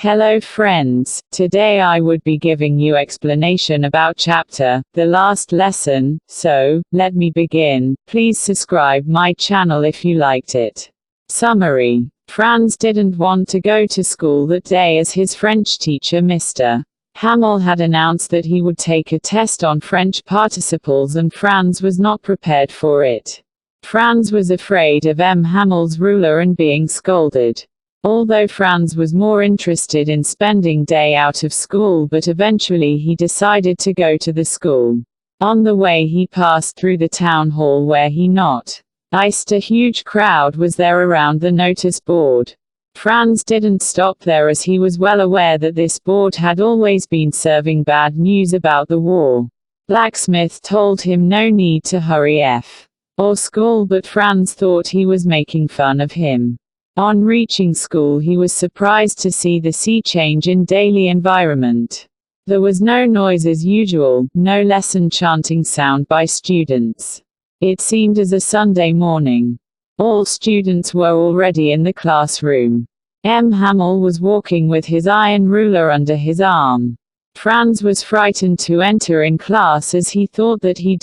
Hello friends, today I would be giving you explanation about chapter, the last lesson, so, let me begin. Please subscribe my channel if you liked it. Summary. Franz didn't want to go to school that day as his French teacher Mr. Hamel had announced that he would take a test on French participles and Franz was not prepared for it. Franz was afraid of Hamel's ruler and being scolded. Although Franz was more interested in spending day out of school, but eventually he decided to go to the school. On the way he passed through the town hall where he noticed a huge crowd was there around the notice board. Franz didn't stop there as he was well aware that this board had always been serving bad news about the war. Blacksmith told him no need to hurry or school, but Franz thought he was making fun of him. On reaching school he was surprised to see the sea change in daily environment. There was no noise as usual, no lesson chanting sound by students. It seemed as a Sunday morning. All students were already in the classroom. Hamel was walking with his iron ruler under his arm. Franz was frightened to enter in class as he thought that he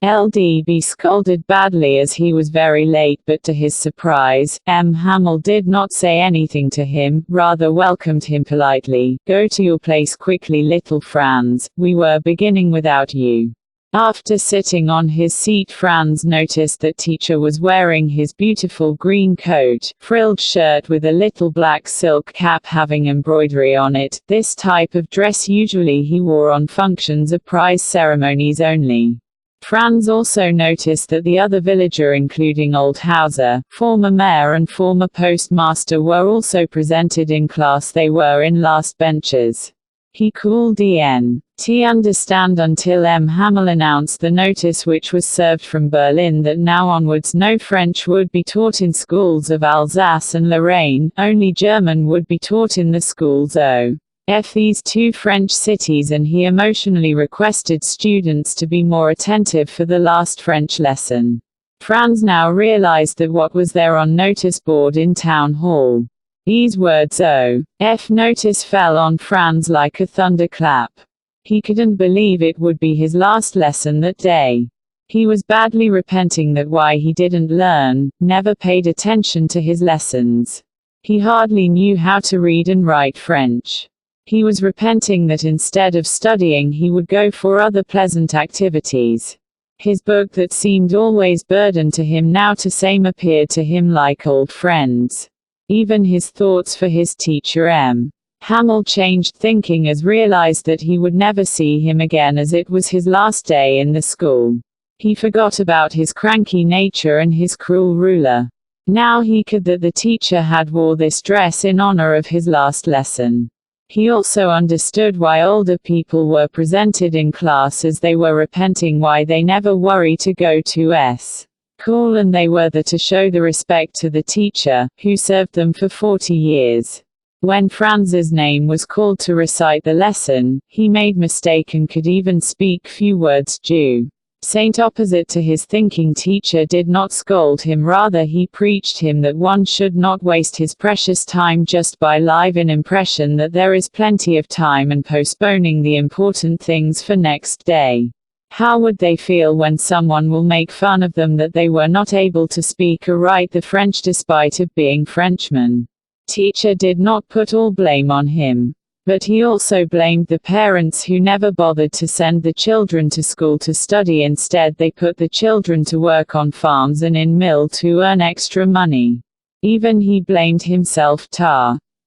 would be scolded badly as he was very late, but to his surprise, Hamel did not say anything to him, rather welcomed him politely. "Go to your place quickly, little Franz, we were beginning without you." After sitting on his seat, Franz noticed that teacher was wearing his beautiful green coat, frilled shirt with a little black silk cap having embroidery on it. This type of dress usually he wore on functions or prize ceremonies only. Franz also noticed that the other villager, including old Hauser, former mayor and former postmaster, were also presented in class. They were in last benches. He could not understand until Hamel announced the notice which was served from Berlin that now onwards no French would be taught in schools of Alsace and Lorraine, only German would be taught in the schools of these two French cities, and he emotionally requested students to be more attentive for the last French lesson. Franz now realized that what was there on notice board in town hall. These words notice fell on Franz like a thunderclap. He couldn't believe it would be his last lesson that day. He was badly repenting that why he didn't learn, never paid attention to his lessons. He hardly knew how to read and write French. He was repenting that instead of studying he would go for other pleasant activities. His book that seemed always burden to him now to same appeared to him like old friends. Even his thoughts for his teacher Hamel changed, thinking as realized that he would never see him again as it was his last day in the school. He forgot about his cranky nature and his cruel ruler. Now he could that the teacher had wore this dress in honor of his last lesson. He also understood why older people were presented in class as they were repenting why they never worry to go to school, and they were there to show the respect to the teacher, who served them for 40 years. When Franz's name was called to recite the lesson, he made mistake and could even speak few words. Saint opposite to his thinking teacher did not scold him, rather he preached him that one should not waste his precious time just by live in impression that there is plenty of time and postponing the important things for next day. How would they feel when someone will make fun of them that they were not able to speak or write the French despite of being Frenchmen? Teacher did not put all blame on him. But he also blamed the parents who never bothered to send the children to school to study. Instead they put the children to work on farms and in mill to earn extra money. Even he blamed himself.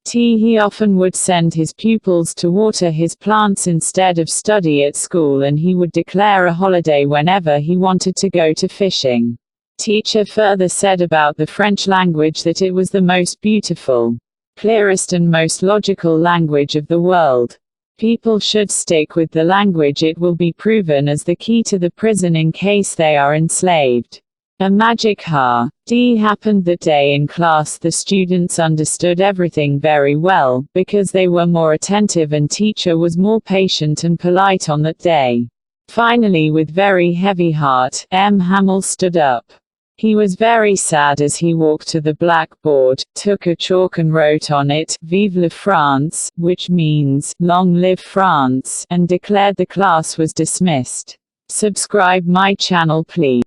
He often would send his pupils to water his plants instead of study at school, and he would declare a holiday whenever he wanted to go to fishing. Teacher further said about the French language that it was the most beautiful, clearest and most logical language of the world. People should stick with the language. It will be proven as the key to the prison in case they are enslaved. A magic happened that day in class. The students understood everything very well, because they were more attentive and teacher was more patient and polite on that day. Finally, with very heavy heart, Hamel stood up. He was very sad as he walked to the blackboard, took a chalk and wrote on it, Vive la France, which means, Long live France, and declared the class was dismissed. Subscribe my channel please.